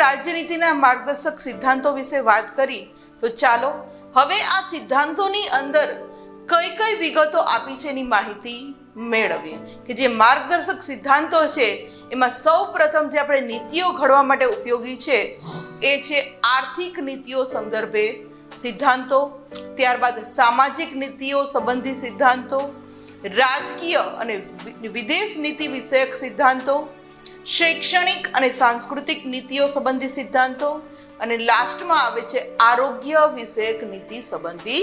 રાજ્યનીતિના માર્ગદર્શક સિદ્ધાંતો વિશે વાત કરી, તો ચાલો હવે આ સિદ્ધાંતોની અંદર કઈ કઈ વિગતો આપી છે એની માહિતી મેળવીએ. કે જે માર્ગદર્શક સિદ્ધાંતો છે એમાં સૌ પ્રથમ જે આપણે નીતિઓ ઘડવા માટે ઉપયોગી છે એ છે આર્થિક નીતિઓ સંદર્ભે સિદ્ધાંતો, ત્યારબાદ સામાજિક નીતિઓ સંબંધી સિદ્ધાંતો, રાજકીય અને વિદેશ નીતિ વિષયક સિદ્ધાંતો, શૈક્ષણિક અને સાંસ્કૃતિક નીતિઓ સંબંધી સિદ્ધાંતો, અને લાસ્ટમાં આવે છે આરોગ્ય વિષયક નીતિ સંબંધી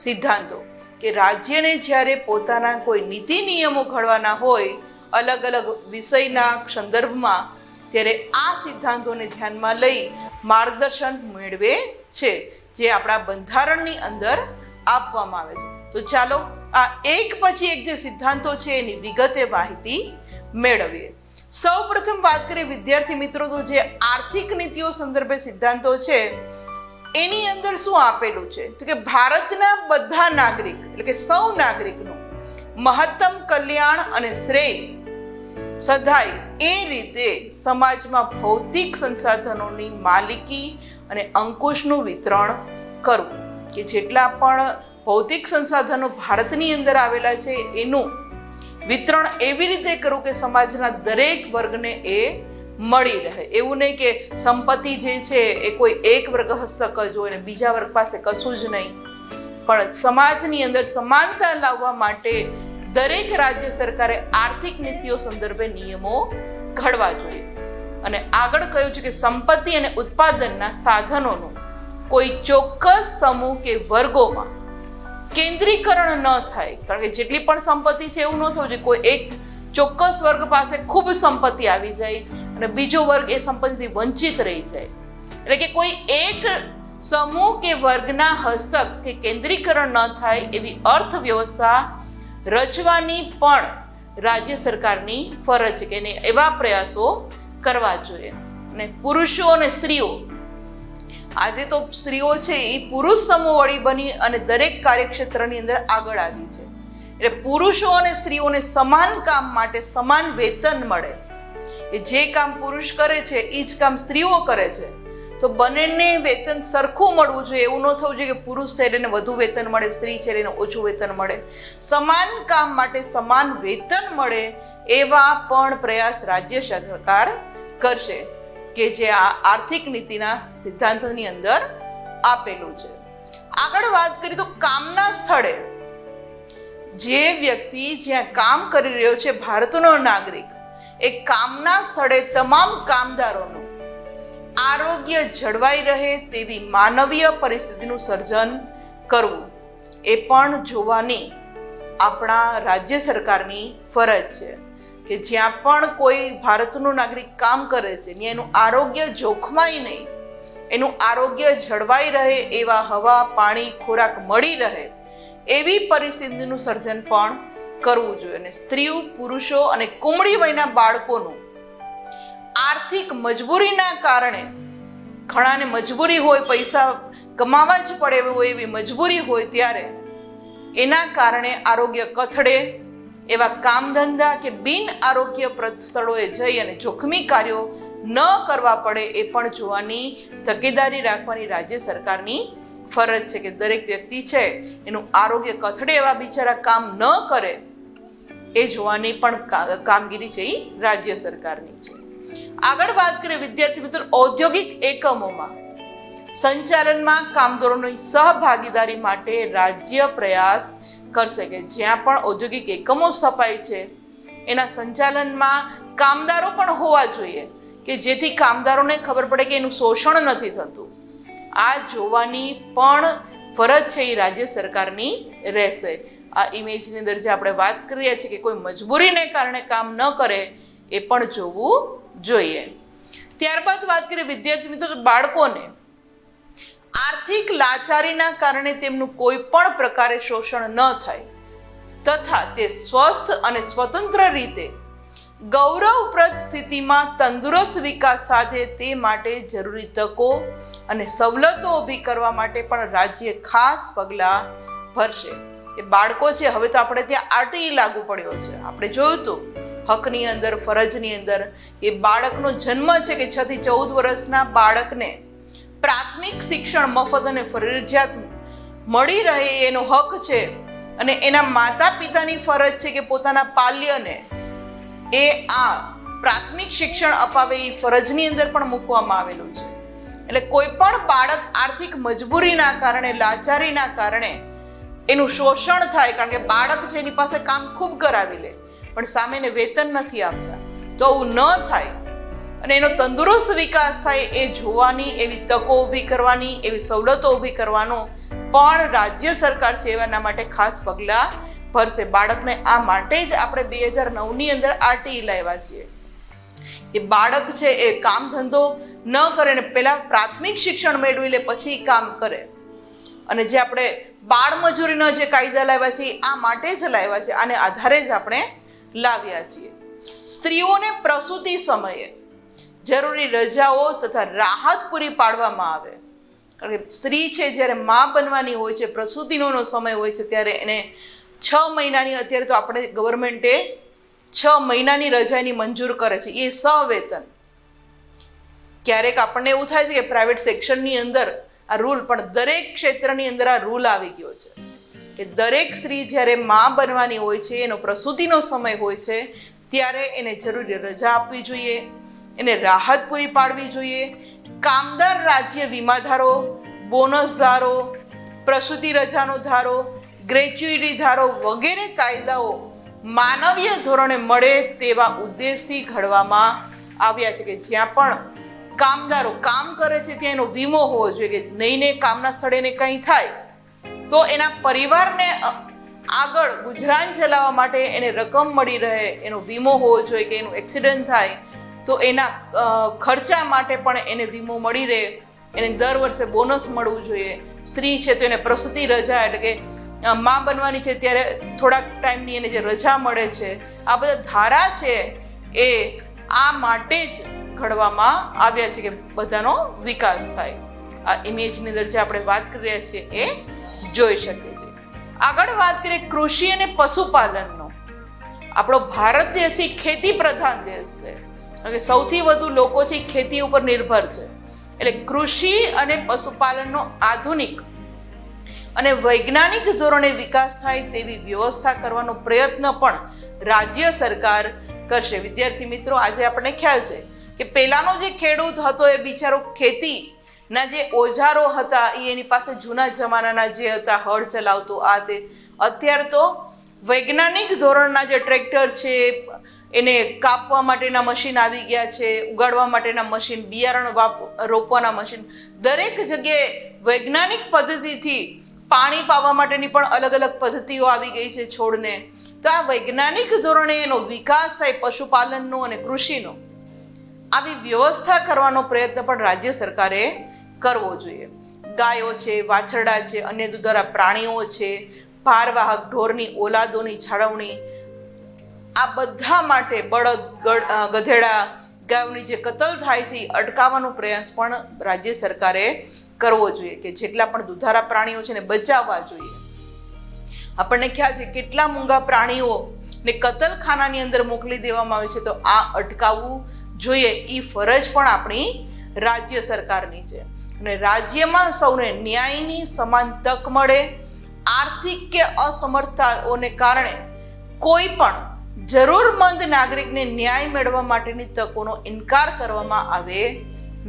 સિદ્ધાંતો. કે રાજ્યને જ્યારે પોતાના કોઈ નીતિ નિયમો ઘડવાના હોય અલગ અલગ વિષયના સંદર્ભમાં, ત્યારે આ સિદ્ધાંતોને ધ્યાનમાં લઈ માર્ગદર્શન મેળવે છે, જે આપણા બંધારણની અંદર આપવામાં આવે છે. તો ચાલો આ એક પછી એક જે સિદ્ધાંતો છે એની વિગતે માહિતી મેળવીએ. સૌ પ્રથમ વાત કરીએ વિદ્યાર્થી મિત્રો, તો જે આર્થિક નીતિઓ સંદર્ભે સિદ્ધાંતો છે એની અંદર શું આપેલું છે? તો કે ભારતના બધા નાગરિક એટલે કે સૌ નાગરિકનું મહત્તમ કલ્યાણ અને શ્રેય સધાય એ રીતે સમાજમાં ભૌતિક સંસાધનોની માલિકી અને અંકુશનું વિતરણ કરવું. કે જેટલા પણ ભૌતિક સંસાધનો ભારતની અંદર આવેલા છે એનું વિતરણ એવી રીતે કરવું કે સમાજના દરેક વર્ગને એ મળી રહે. એવું નહીં કે સંપત્તિ જે છે એ કોઈ એક વર્ગ હસ્તક જ હોય ને બીજા વર્ગ પાસે કશું જ નહીં, પણ સમાજની અંદર સમાનતા લાવવા માટે દરેક રાજ્ય સરકારે આર્થિક નીતિઓ સંદર્ભે નિયમો ઘડવા જોઈએ. અને આગળ કહ્યું છે કે સંપત્તિ અને ઉત્પાદનના સાધનોનું કોઈ ચોક્કસ સમૂહ કે વર્ગોમાં કેન્દ્રીકરણ ન થાય. કારણ કે જેટલી પણ સંપત્તિ છે એવું ન થવું જોઈએ કોઈ એક ચોક્કસ વર્ગ પાસે ખૂબ સંપત્તિ આવી જાય અને બીજો વર્ગ એ સંપત્તિથી વંચિત રહી જાય. એટલે કે કોઈ એક સમૂહ કે વર્ગના હસ્તક કે કેન્દ્રીકરણ ન થાય એવી અર્થવ્યવસ્થા રચવાની પણ રાજ્ય સરકારની ફરજ છે, કે એને એવા પ્રયાસો કરવા જોઈએ. અને પુરુષો અને સ્ત્રીઓ, આજે તો સ્ત્રીઓ છે એ પુરુષ સમૂહ વળી બની અને દરેક કાર્યક્ષેત્રની અંદર આગળ આવી છે. એટલે પુરુષો અને સ્ત્રીઓને સમાન કામ માટે સમાન વેતન મળે. એ જે કામ પુરુષ કરે છે એ જ કામ સ્ત્રીઓ કરે છે, તો બંનેને વેતન સરખું મળવું જોઈએ. એવું ન થવું જોઈએ કે પુરુષ છે એને વધુ વેતન મળે, સ્ત્રી છે એને ઓછું વેતન મળે. સમાન કામ માટે સમાન વેતન મળે એવા પણ પ્રયાસ રાજ્ય સરકાર કરશે, કે જે આ આર્થિક નીતિના સિદ્ધાંતોની અંદર આપેલું છે. આગળ વાત કરીએ તો કામના સ્થળે જે વ્યક્તિ જ્યાં કામ કરી રહ્યો છે, ભારતનો નાગરિક, એ કામના સ્થળે તમામ કામદારોનું આરોગ્ય જળવાઈ રહે તેવી માનવીય પરિસ્થિતિનું સર્જન કરવું એ પણ જોવાની આપણા રાજ્ય સરકારની ફરજ છે. કે જ્યાં પણ કોઈ ભારતનો નાગરિક કામ કરે છે ત્યાં એનું આરોગ્ય જોખમાય નહીં, એનું આરોગ્ય જળવાઈ રહે એવા હવા, પાણી, ખોરાક મળી રહે એવી પરિસ્થિતિનું સર્જન પણ કરવું જોઈએ. અને સ્ત્રીઓ, પુરુષો અને કુમળી વયના બાળકોનું આર્થિક મજબૂરીના કારણે, ઘણાને મજબૂરી હોય, પૈસા કમાવા જ પડે એવી મજબૂરી હોય, ત્યારે એના કારણે આરોગ્ય કથળે એવા કામ ધંધા કે બિન આરોગ્યપ્રદ સ્થળોએ જઈ અને જોખમી કાર્યો ન કરવા પડે એ પણ જોવાની, તકેદારી રાખવાની રાજ્ય સરકારની ફરજ છે. કે દરેક વ્યક્તિ છે એનું આરોગ્ય કથળે એવા બિચારા કામ ન કરે એ જોવાની પણ કામગીરી છે એ રાજ્ય સરકારની છે. આગળ વાત કરીએ વિદ્યાર્થી મિત્રો, ઔદ્યોગિક એકમોમાં સંચાલનમાં કામદારોની સહભાગીદારી માટે રાજ્ય પ્રયાસ કરશે. કે જ્યાં પણ ઔદ્યોગિક એકમો સ્થપાય છે એના સંચાલનમાં કામદારો પણ હોવા જોઈએ, કે જેથી કામદારોને ખબર પડે કે એનું શોષણ નથી થતું. આ જોવાની પણ ફરજ છે એ રાજ્ય સરકારની રહેશે. આ ઇમેજની અંદર જે આપણે વાત કરી રહ્યા છીએ કે કોઈ મજબૂરીને કારણે કામ ન કરે એ પણ જોવું જોઈએ. ત્યારબાદ વાત કરીએ વિદ્યાર્થી મિત્રો, બાળકોને આર્થિક લાચારીના કારણે તેમનું કોઈ પણ પ્રકારે શોષણ ન થાય તથા તે સ્વસ્થ અને સ્વતંત્ર રીતે ગૌરવપ્રદ સ્થિતિમાં તંદુરસ્ત વિકાસ સાધે તે માટે જરૂરી તકો અને સવલતો ઊભી કરવા માટે પણ રાજ્ય ખાસ પગલાં ભરશે. એ બાળકો છે, હવે તો આપણે ત્યાં આરટીઈ લાગુ પડ્યો છે. આપણે જોયું હતું હકની અંદર, ફરજની અંદર એ બાળકનો જન્મ છે કે 6 થી 14 વર્ષના બાળકને પ્રાથમિક શિક્ષણ મફત અને ફરજિયાત મળી રહે એનો હક છે. અને એના માતા પિતાની ફરજ છે કે પોતાના પાલ્યને એ આ પ્રાથમિક શિક્ષણ અપાવે, એ ફરજની અંદર પણ મૂકવામાં આવેલું છે. એટલે કોઈ પણ બાળક આર્થિક મજબૂરીના કારણે, લાચારીના કારણે એનું શોષણ થાય, કારણ કે બાળક છે એની પાસે કામ ખૂબ કરાવી લે પણ સામે એને વેતન નથી આપતા, તો આવું ન થાય અને એનો તંદુરસ્ત વિકાસ થાય એ જોવાની, એવી તકો ઊભી કરવાની, એવી સવલતો ઊભી કરવાનો પણ રાજ્ય સરકાર છે એના માટે ખાસ પગલાં ભરશે. બાળકને આ માટે જ આપણે 2009ની અંદર આરટીઈ લાવ્યા છીએ કે બાળક છે એ કામ ધંધો ન કરે ને પહેલા પ્રાથમિક શિક્ષણ મેળવી લે પછી કામ કરે. અને જે આપણે બાળ મજૂરીના જે કાયદા લાવ્યા છે આ માટે જ લાવ્યા છે, આને આધારે જ આપણે લાવ્યા છીએ. સ્ત્રીઓને પ્રસૂતિ સમયે જરૂરી રજાઓ તથા રાહત પૂરી પાડવામાં આવે. કારણ કે સ્ત્રી છે જ્યારે મા બનવાની હોય છે, પ્રસૂતિનો સમય હોય છે, ત્યારે એને 6 મહિનાની, અત્યારે તો આપણે ગવર્મેન્ટે 6 મહિનાની રજાની મંજૂર કરે છે, એ સવેતન. ક્યારેક આપણને એવું થાય છે કે પ્રાઇવેટ સેક્શનની અંદર આ રૂલ, પણ દરેક ક્ષેત્રની અંદર આ રૂલ આવી ગયો છે કે દરેક સ્ત્રી જ્યારે મા બનવાની હોય છે, એનો પ્રસૂતિનો સમય હોય છે, ત્યારે એને જરૂરી રજા આપવી જોઈએ, એને રાહત પૂરી પાડવી જોઈએ. કામદાર રાજ્ય વીમા ધારો, બોનસ ધારો, પ્રસૂતિ રજાનો ધારો, ગ્રેચ્યુઇટી ધારો વગેરે કાયદાઓ માનવીય ધોરણે મળે તેવા ઉદ્દેશથી ઘડવામાં આવ્યા છે કે જ્યાં પણ કામદારો કામ કરે છે ત્યાં એનો વીમો હોવો જોઈએ કે નહીં ને કામના સ્થળે એને કંઈ થાય તો એના પરિવારને આગળ ગુજરાન ચલાવવા માટે એને રકમ મળી રહે, એનો વીમો હોવો જોઈએ કે એનું એક્સિડન્ટ થાય તો એના ખર્ચા માટે પણ એને વીમો મળી રહે, એને દર વર્ષે બોનસ મળવું જોઈએ. સ્ત્રી છે તો એને પ્રસૂતિ રજા એટલે કે મા બનવાની છે ત્યારે થોડાક ટાઈમની એને જે રજા મળે છે, આ બધા ધારા છે એ આ માટે જ ઘડવામાં આવ્યા છે કે બધાનો વિકાસ થાય. આ ઇમેજની અંદર જે આપણે વાત કરી રહ્યા છીએ એ જોઈ શકીએ છીએ. આગળ વાત કરીએ કૃષિ અને પશુપાલનનો. આપણો ભારત દેશ એ ખેતી પ્રધાન દેશ છે, કારણ કે સૌથી વધુ લોકો છે ખેતી ઉપર નિર્ભર છે. એટલે કૃષિ અને પશુપાલનનો આધુનિક અને વૈજ્ઞાનિક ધોરણે વિકાસ થાય તેવી વ્યવસ્થા કરવાનો પ્રયત્ન પણ રાજ્ય સરકાર કરશે. વિદ્યાર્થી મિત્રો, આજે આપણને ખ્યાલ છે કે પહેલાનો જે ખેડૂત હતો એ બિચારો ખેતીના જે ઓજારો હતા એ એની પાસે જૂના જમાનાના જે હતા, હળ ચલાવતો આ તે. અત્યારે તો વૈજ્ઞાનિક ધોરણના જે ટ્રેક્ટર છે, એને કાપવા માટેના મશીન આવી ગયા છે, ઉગાડવા માટેના મશીન, બિયારણ રોપવાના મશીન, દરેક જગ્યાએ વૈજ્ઞાનિક પદ્ધતિથી પાણી પાવા માટેની પણ અલગ અલગ પદ્ધતિઓ આવી ગઈ છે છોડને. તો આ વૈજ્ઞાનિક ધોરણે એનો વિકાસ થાય પશુપાલનનો અને કૃષિનો, આવી વ્યવસ્થા કરવાનો પ્રયત્ન પણ રાજ્ય સરકારે કરવો જોઈએ. ગાયો છે, વાછરડા છે, અન્ય દૂધાળા પ્રાણીઓ છે, ભારવાહક ઢોરની ઓલાદોની જાળવણી, આ બધા માટે બળદ, ગધેડા, ગાયોની જે કતલ થાય છે એ અટકાવવાનો પ્રયાસ પણ રાજ્ય સરકારે કરવો જોઈએ કે જેટલા પણ દૂધાળા પ્રાણીઓ છે ને બચાવવા જોઈએ. આપણને ખ્યાલ છે કેટલા મૂંગા પ્રાણીઓને કતલખાનાની અંદર મોકલી દેવામાં આવે છે, તો આ અટકાવવું જોઈએ. એ ફરજ પણ આપણી રાજ્ય સરકારની છે. અને રાજ્યમાં સૌને ન્યાયની સમાન તક મળે, આર્થિક કે અસમર્થતાઓને કારણે કોઈ પણ જરૂરમંદ નાગરિકને ન્યાય મેળવવા માટેની તકોનો ઇનકાર કરવામાં આવે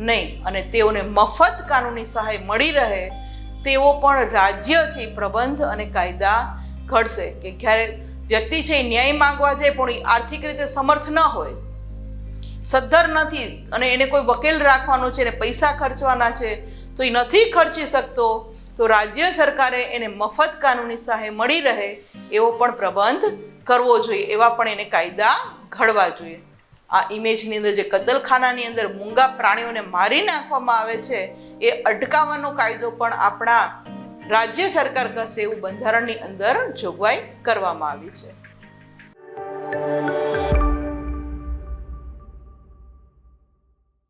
નહીં અને તેઓને મફત કાનૂની સહાય મળી રહે તેવો પણ રાજ્ય છે પ્રબંધ અને કાયદા ઘડશે. કે જ્યારે વ્યક્તિ છે એ ન્યાય માંગવા જાય પણ એ આર્થિક રીતે સમર્થ ન હોય, સદ્ધર નથી અને એને કોઈ વકીલ રાખવાનો છે ને પૈસા ખર્ચવાના છે તો એ નથી ખર્ચી શકતો, તો રાજ્ય સરકારે એને મફત કાનૂની સહાય મળી રહે એવો પણ પ્રબંધ કરવો જોઈએ, એવા પણ એને કાયદા ઘડવા જોઈએ. આ ઇમેજની અંદર જે કતલખાનાની અંદર મૂંગા પ્રાણીઓને મારી નાખવામાં આવે છે એ અટકાવવાનો કાયદો પણ આપણા રાજ્ય સરકાર કરશે એવું બંધારણની અંદર જોગવાઈ કરવામાં આવી છે.